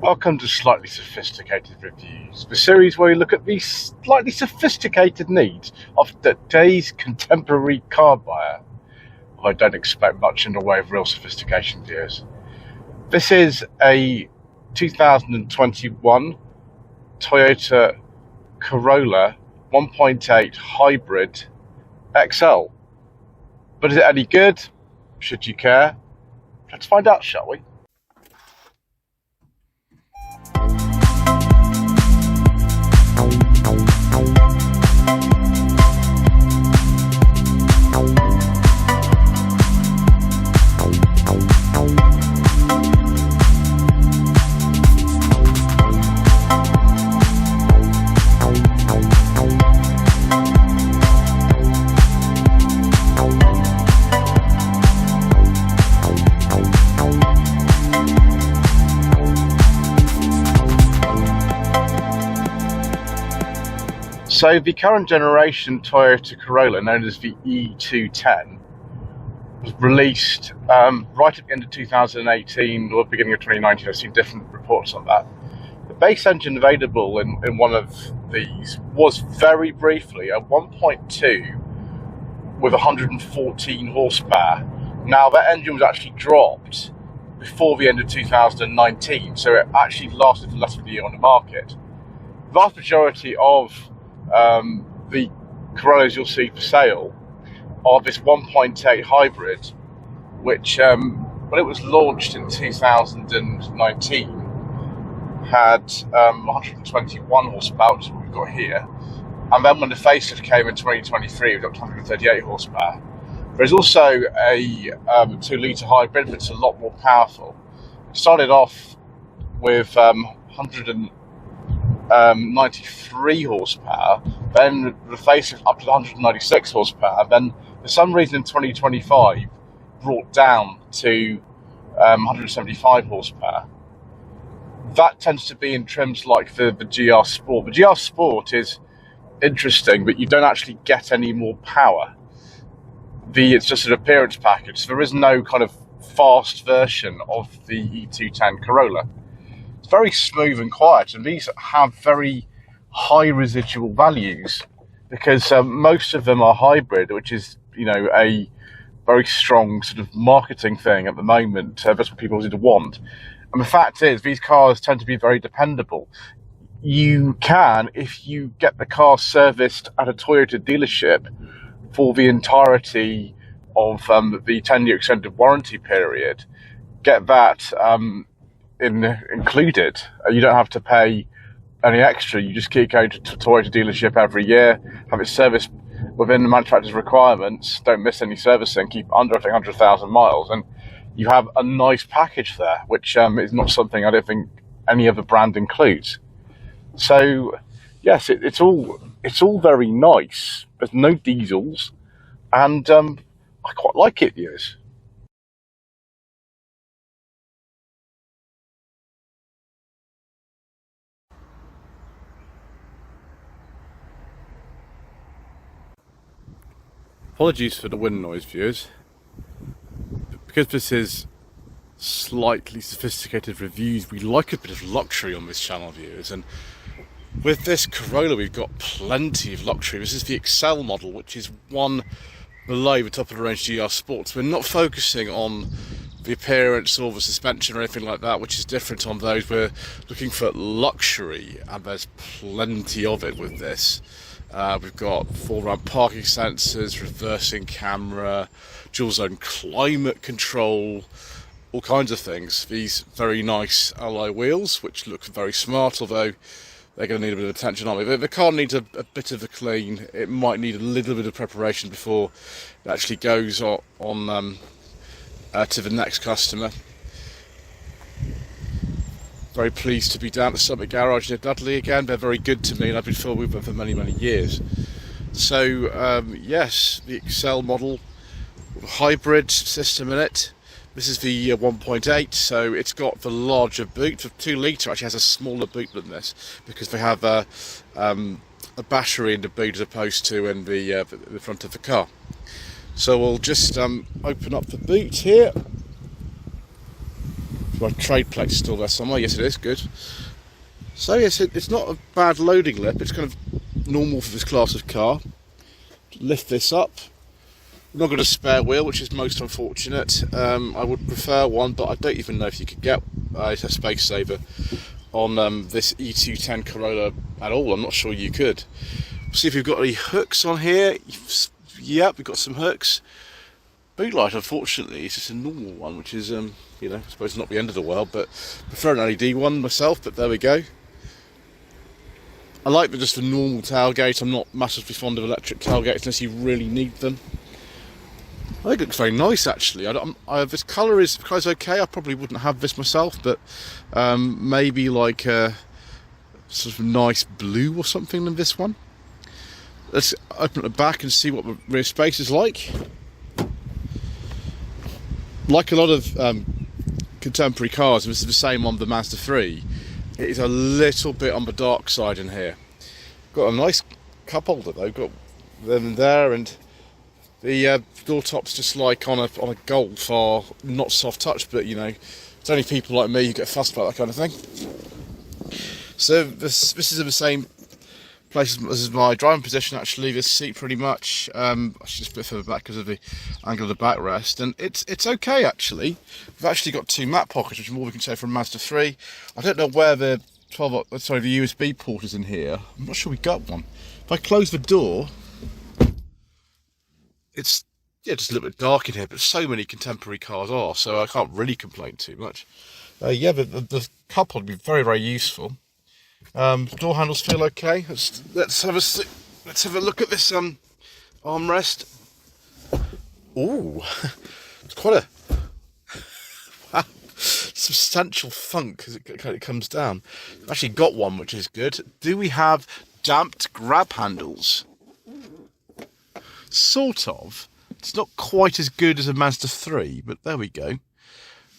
Welcome to Slightly Sophisticated Reviews, the series where we look at the slightly sophisticated needs of today's contemporary car buyer. Although I don't expect much in the way of real sophistication, viewers. This is a 2021 Toyota Corolla 1.8 hybrid XL. But is it any good? Should you care? Let's find out, shall we? So the current generation Toyota Corolla, known as the E210, was released right at the end of 2018 or beginning of 2019. I've seen different reports on that. The base engine available in one of these was very briefly a 1.2 with 114 horsepower. Now that engine was actually dropped before the end of 2019, so it actually lasted for less than a year on the market. The vast majority of the Corollas you'll see for sale are this 1.8 hybrid, which when it was launched in 2019 had 121 horsepower, which is what we've got here, and then when the facelift came in 2023 it was up to 138 horsepower. There's also a 2-litre hybrid, but it's a lot more powerful. It started off with 193 horsepower, then the facelift up to 196 horsepower, then for some reason in 2025 brought down to 175 horsepower. That tends to be in trims like the GR Sport. The GR Sport is interesting, but you don't actually get any more power. It's just an appearance package. So there is no kind of fast version of the E210 Corolla. It's very smooth and quiet, and these have very high residual values because most of them are hybrid, which is, a very strong sort of marketing thing at the moment. That's what people seem to want. And the fact is, these cars tend to be very dependable. You can, if you get the car serviced at a Toyota dealership for the entirety of the 10-year extended warranty period, get that included. You don't have to pay any extra. You just keep going to Toyota dealership every year, have it serviced within the manufacturer's requirements, don't miss any servicing, keep under 100,000 miles, and you have a nice package there, which is not something I don't think any other brand includes. So yes, it's all very nice. There's no diesels, and I quite like it, viewers. Apologies for the wind noise, viewers. Because this is slightly sophisticated reviews, we like a bit of luxury on this channel, viewers, and with this Corolla we've got plenty of luxury. This is the XL model, which is one below the top of the range GR Sports. We're not focusing on the appearance or the suspension or anything like that, which is different on those. We're looking for luxury, and there's plenty of it with this. We've got 4-ramp parking sensors, reversing camera, dual zone climate control, all kinds of things. These very nice alloy wheels, which look very smart, although they're going to need a bit of attention, aren't they? The car needs a bit of a clean. It might need a little bit of preparation before it actually goes on to the next customer. Very pleased to be down at Summit Garage near Dudley again. They're very good to me, and I've been filming with them for many, many years. So, yes, the XL model with a hybrid system in it. This is the 1.8, so it's got the larger boot. The 2-litre actually has a smaller boot than this because they have a battery in the boot as opposed to in the front of the car. So we'll just open up the boot here. My trade plate's still there somewhere. Yes, it is. Good. So yes, it's not a bad loading lip. It's kind of normal for this class of car. Lift this up. We've not got a spare wheel, which is most unfortunate. I would prefer one, but I don't even know if you could get a space saver on this E210 Corolla at all. I'm not sure you could. See if we've got any hooks on here. Yep, we've got some hooks. Boot light, unfortunately, is just a normal one, which is, you know, I suppose not the end of the world, but I prefer an LED one myself, but there we go. I like just the normal tailgate. I'm not massively fond of electric tailgates unless you really need them. I think it looks very nice, actually. This colour is okay. I probably wouldn't have this myself, but maybe like a sort of nice blue or something than this one. Let's open the back and see what the rear space is like. Like a lot of contemporary cars, and this is the same on the Mazda 3, it is a little bit on the dark side in here. Got a nice cup holder though, got them there, and the door top's just like on a Golf, or not soft touch, but you know, it's only people like me who get fussed about that kind of thing. So this is in the same place as my driving position, actually. This seat pretty much, I should just put it further back because of the angle of the backrest, and it's okay actually. We've actually got two map pockets, which is more we can say from Mazda 3. I don't know where the the USB port is in here. I'm not sure we got one. If I close the door, it's just a little bit dark in here, but so many contemporary cars are, so I can't really complain too much. Yeah, but the cup would be very, very useful. Door handles feel okay. Let's have a look at this armrest. Ooh, it's quite a substantial thunk as it comes down. I've actually got one, which is good. Do we have damped grab handles? Sort of. It's not quite as good as a Mazda 3, but there we go.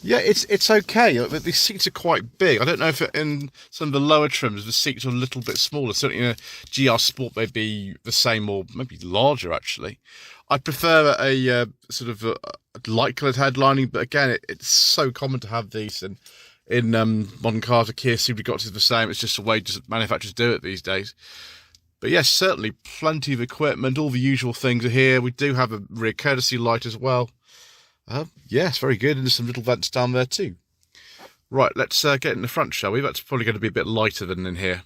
Yeah, it's okay. These seats are quite big. I don't know if in some of the lower trims the seats are a little bit smaller. Certainly in a GR Sport may be the same, or maybe larger actually. I prefer a sort of a light coloured headlining, but again, it's so common to have these, and in modern cars, the Kia Cerebri got is the same. It's just the way manufacturers do it these days. But yes, certainly plenty of equipment. All the usual things are here. We do have a rear courtesy light as well. Yes, very good. And there's some little vents down there too. Right, let's get in the front, shall we? That's probably going to be a bit lighter than in here.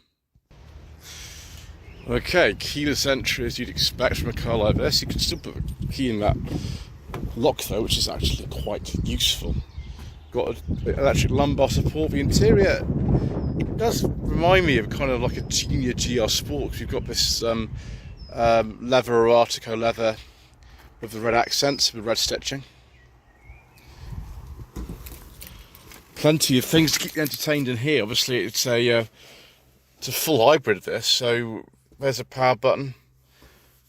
Okay, keyless entry as you'd expect from a car like this. You can still put the key in that lock though, which is actually quite useful. Got electric lumbar support. The interior, it does remind me of kind of like a junior GR Sport, because you've got this leather or Artico leather with the red accents, with red stitching. Plenty of things to keep you entertained in here. Obviously, it's a full hybrid, this. So there's a power button.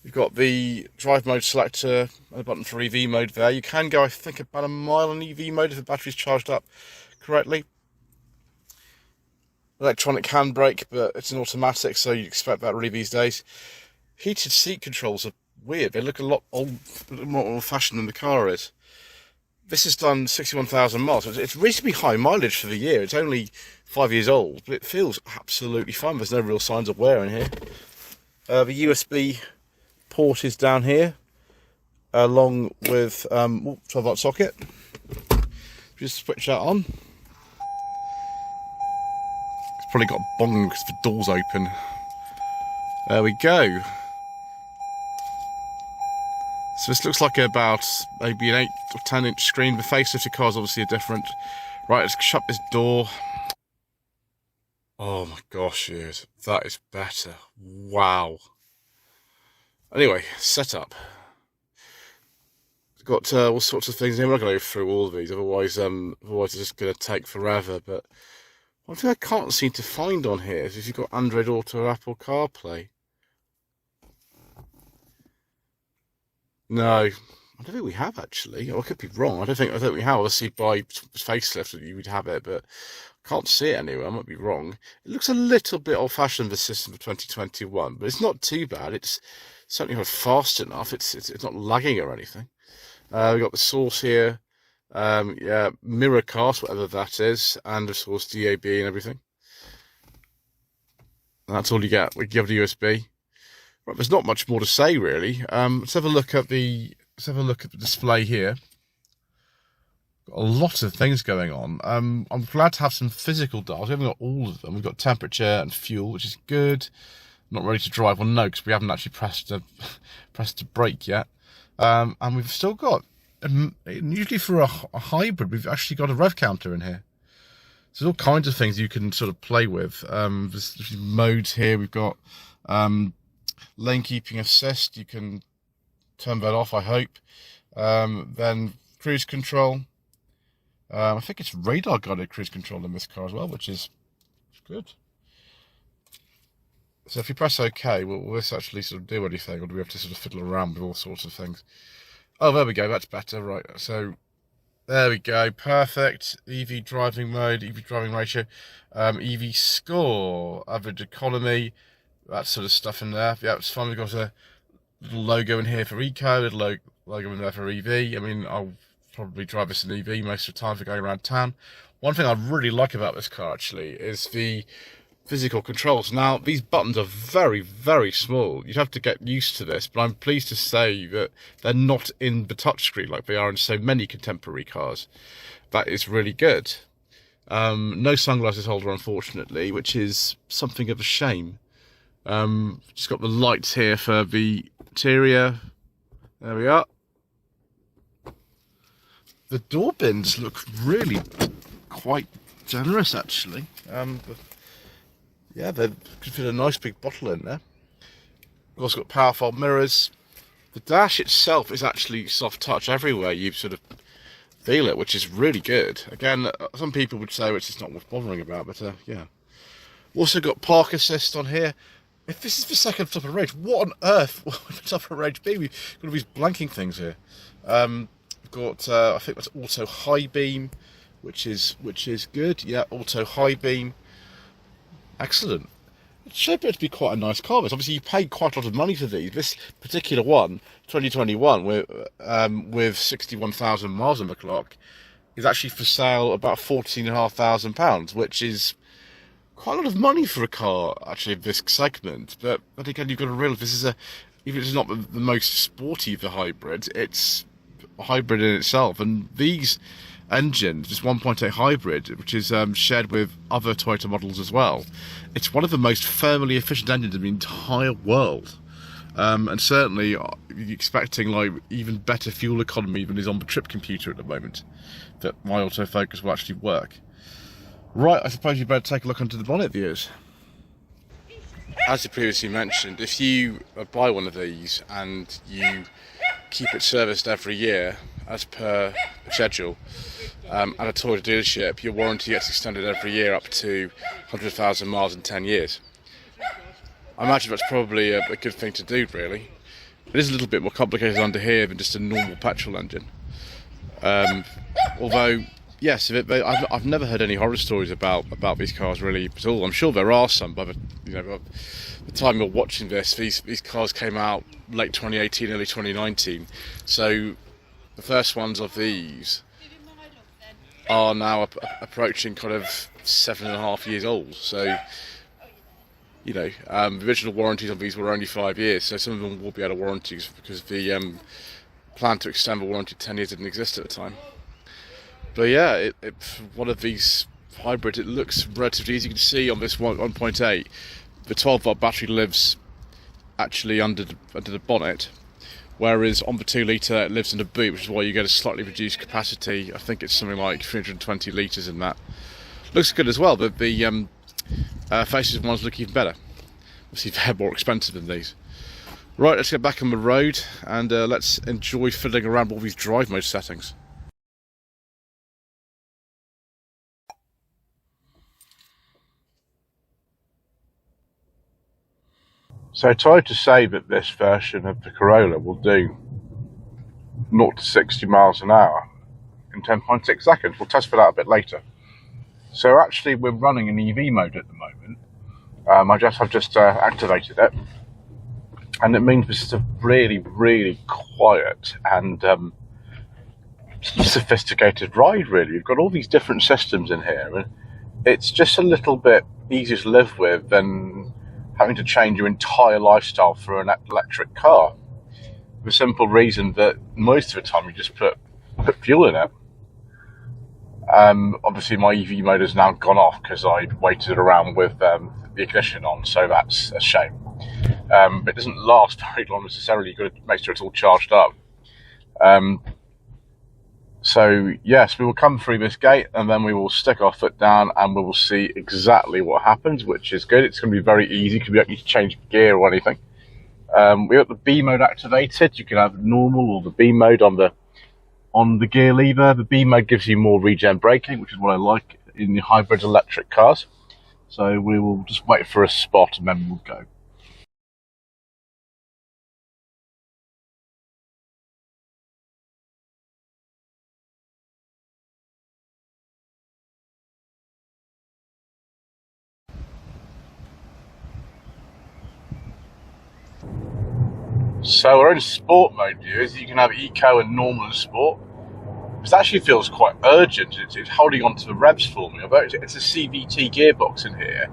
You've got the drive mode selector and a button for EV mode there. You can go, I think, about a mile on EV mode if the battery's charged up correctly. Electronic handbrake, but it's an automatic, so you'd expect that really these days. Heated seat controls are weird. They look a lot more old-fashioned than the car is. This has done 61,000 miles. It's reasonably high mileage for the year. It's only 5 years old, but it feels absolutely fun. There's no real signs of wear in here. The USB port is down here, along with 12-volt socket. Just switch that on. It's probably got a bong because the door's open. There we go. So this looks like about maybe an 8 or 10 inch screen. The facelifted cars obviously are different. Right, let's shut this door. Oh my gosh, yes, that is better. Wow. Anyway, setup. We've got all sorts of things here. We're not going to go through all of these, otherwise it's just going to take forever. But one thing I can't seem to find on here is if you've got Android Auto or Apple CarPlay. No, I don't think we have actually. Or I could be wrong. I don't think we have. Obviously, by facelift, you would have it, but I can't see it anywhere. I might be wrong. It looks a little bit old-fashioned, the system for 2021, but it's not too bad. It's certainly not fast enough. It's not lagging or anything. We've got the source here, Yeah, mirror cast, whatever that is, and of course DAB and everything. And that's all you get. We give the USB. Right, there's not much more to say really. Let's have a look at the display here. Got a lot of things going on. I'm glad to have some physical dials. We haven't got all of them. We've got temperature and fuel, which is good. Not ready to drive. Well, no, because we haven't actually pressed the brake yet. And we've still got, usually for a hybrid, we've actually got a rev counter in here. So there's all kinds of things you can sort of play with. There's modes here. We've got lane keeping assist. You can turn that off, I hope. Then cruise control. I think it's radar guided cruise control in this car as well, which is good. So if you press OK, will this actually sort of do anything, or do we have to sort of fiddle around with all sorts of things? Oh, there we go, that's better, right. So there we go, perfect. EV driving mode, EV driving ratio, EV score, average economy, that sort of stuff in there. Yeah, it's fine. We've got a little logo in here for eco, a little logo in there for EV. I mean, I'll probably drive this in EV most of the time for going around town. One thing I really like about this car actually is the physical controls. Now these buttons are very, very small. You'd have to get used to this, but I'm pleased to say that they're not in the touchscreen like they are in so many contemporary cars. That is really good. No sunglasses holder, unfortunately, which is something of a shame. Just got the lights here for the interior. There we are. The door bins look really quite generous, actually. Yeah, they could fit a nice big bottle in there. We've also got power fold mirrors. The dash itself is actually soft touch everywhere. You sort of feel it, which is really good. Again, some people would say it's just not worth bothering about, but yeah. Also got park assist on here. If this is the second top of range, what on earth would the top of range be? We've got these blanking things here. We've got, I think that's auto high beam, which is good. Yeah, auto high beam. Excellent. It shaped out to be quite a nice car. Obviously, you paid quite a lot of money for these. This particular one, 2021, with 61,000 miles on the clock, is actually for sale about £14,500, which is quite a lot of money for a car, actually, of this segment. But again, you've got to realise this is even if it's not the most sporty of the hybrids, it's a hybrid in itself. And these engines, this 1.8 hybrid, which is shared with other Toyota models as well, it's one of the most thermally efficient engines in the entire world. And certainly you're expecting like even better fuel economy than is on the trip computer at the moment, that my autofocus will actually work. Right, I suppose you better take a look under the bonnet, viewers. As I previously mentioned, if you buy one of these and you keep it serviced every year as per schedule at a Toyota dealership, your warranty gets extended every year up to 100,000 miles in 10 years. I imagine that's probably a good thing to do, really. It is a little bit more complicated under here than just a normal petrol engine. Although, yes, I've never heard any horror stories about these cars really at all. I'm sure there are some, but by the time you're watching this, these cars came out late 2018, early 2019. So the first ones of these are now approaching kind of 7.5 years old. So, you know, the original warranties on these were only 5 years, so some of them will be out of warranties because the plan to extend the warranty to 10 years didn't exist at the time. But yeah, one of these hybrids, it looks relatively easy. You can see on this 1.8, the 12-volt battery lives actually under the bonnet, whereas on the 2-litre it lives in the boot, which is why you get a slightly reduced capacity. I think it's something like 320 litres in that. Looks good as well, but the faces ones look even better. Obviously they're more expensive than these. Right, let's get back on the road and let's enjoy fiddling around with all these drive mode settings. So Toyota say that this version of the Corolla will do 0 to 60 miles an hour in 10.6 seconds. We'll test for that a bit later. So actually we're running in EV mode at the moment. I've just activated it, and it means this is a really, really quiet and sophisticated ride, really. You've got all these different systems in here, and it's just a little bit easier to live with than having to change your entire lifestyle for an electric car. For the simple reason that most of the time you just put fuel in it. Obviously my EV mode has now gone off because I waited around with the ignition on, so that's a shame. But it doesn't last very long necessarily. You've got to make sure it's all charged up. So yes, we will come through this gate and then we will stick our foot down and we will see exactly what happens, which is good. It's going to be very easy because we don't need to change gear or anything. We got the B mode activated. You can have normal or the B mode on the gear lever. The B mode gives you more regen braking, which is what I like in the hybrid electric cars. So we will just wait for a spot and then we'll go. So we're in sport mode, viewers. You can have eco and normal and sport. This actually feels quite urgent. It's holding on to the revs for me. Although it's a CVT gearbox in here,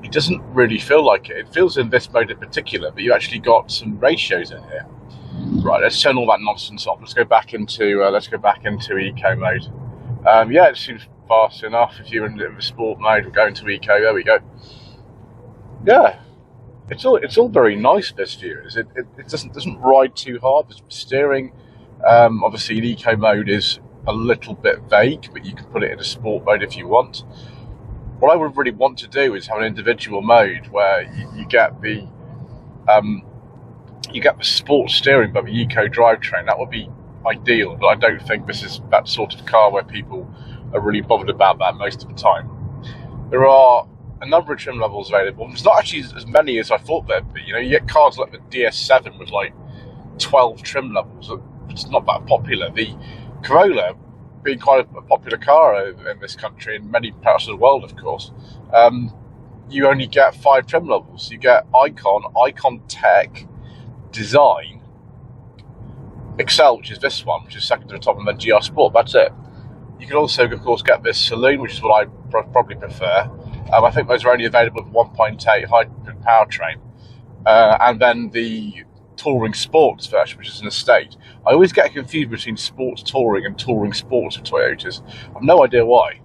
it doesn't really feel like it. It feels in this mode in particular, but you actually got some ratios in here. Right, let's turn all that nonsense off. Let's go back into eco mode. Yeah, it seems fast enough. If you're in the sport mode, we'll go into eco. There we go. Yeah. It's all very nice, this viewers. It doesn't ride too hard. The steering, obviously, in eco mode is a little bit vague, but you can put it in a sport mode if you want. What I would really want to do is have an individual mode where you get the sport steering but the eco drivetrain. That would be ideal, but I don't think this is that sort of car where people are really bothered about that most of the time. There are a number of trim levels available. There's not actually as many as I thought there'd be. You know, you get cars like the DS7 with like 12 trim levels. It's not that popular. The Corolla, being quite a popular car in this country, in many parts of the world, of course, you only get 5 trim levels. You get Icon Tech, Design, Excel, which is this one, which is second to the top, and then GR Sport. That's it. You can also, of course, get this Saloon, which is what I probably prefer. I think those are only available with 1.8 hybrid powertrain. And then the Touring Sports version, which is an estate. I always get confused between Sports Touring and Touring Sports for Toyotas. I've no idea why.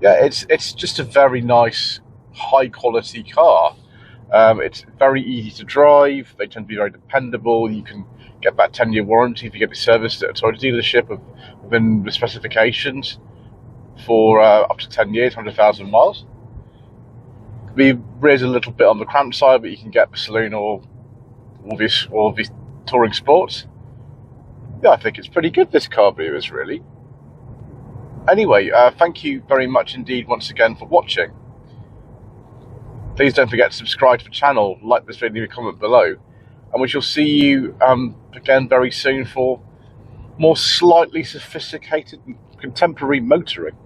Yeah, it's just a very nice, high-quality car. It's very easy to drive. They tend to be very dependable. You can get that 10-year warranty if you get it serviced at a Toyota dealership within the specifications for up to 10 years, 100,000 miles. The rear's a little bit on the cramped side, but you can get the Saloon or the Touring Sports. Yeah, I think it's pretty good, this car, viewers, really. Anyway, thank you very much indeed once again for watching. Please don't forget to subscribe to the channel, like this video, comment below, and we shall see you again very soon for more slightly sophisticated and contemporary motoring.